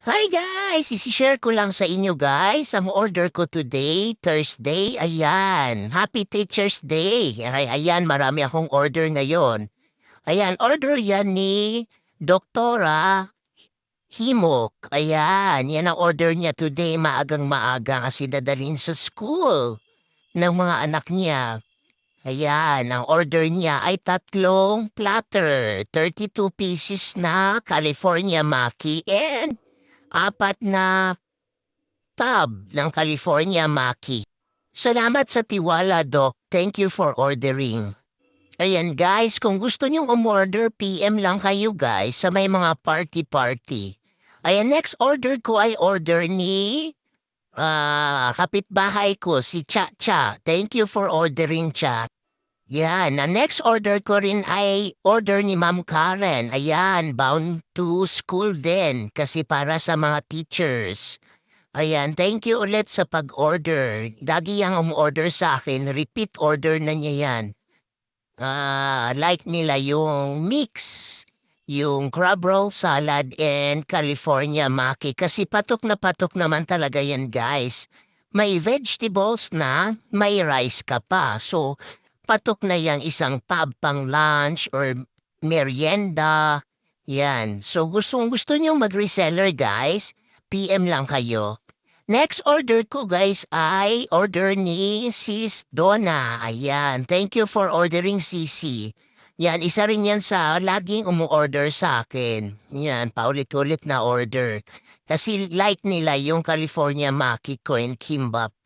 Hi guys! Isi-share ko lang sa inyo guys ang order ko today, Thursday. Ayan, Happy Teacher's Day. Ayan, marami akong order ngayon. Ayan, order yan ni Doktora Himok. Ayan, yan ang order niya today, maagang maaga kasi dadalhin sa school ng mga anak niya. Ayan, ang order niya ay tatlong platter, 32 pieces na California Maki and apat na tub ng California Maki. Salamat sa tiwala, Doc. Thank you for ordering. Ayan guys, kung gusto nyong umorder, PM lang kayo guys sa may mga party-party. Ayan, next order ko ay order ni kapitbahay ko, si Cha Cha. Thank you for ordering, Cha. Yan, ang next order ko rin ay order ni Ma'am Karen. Ayan, bound to school din kasi para sa mga teachers. Ayan, thank you ulit sa pag-order. Lagi yang umorder sa akin, repeat order na niya yan. Like nila yung mix, yung crab roll salad and California maki kasi patok na patok naman talaga yan guys. May vegetables na, may rice ka pa. So, patok na yang isang pub pang lunch or merienda. Yan. So, gusto nyo mag-reseller guys, PM lang kayo. Next order ko guys ay order ni Sis Donna. Ayan, thank you for ordering Sisi. Yan, isa rin yan sa laging umu-order sa akin. Yan, paulit-ulit na order. Kasi like nila yung California Maki ko and Kimbap.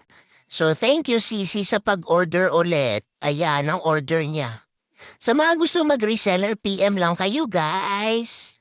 So thank you Sisi sa pag-order ulit. Ayan ang order niya. Sa mga gusto mag-reseller, PM lang kayo guys.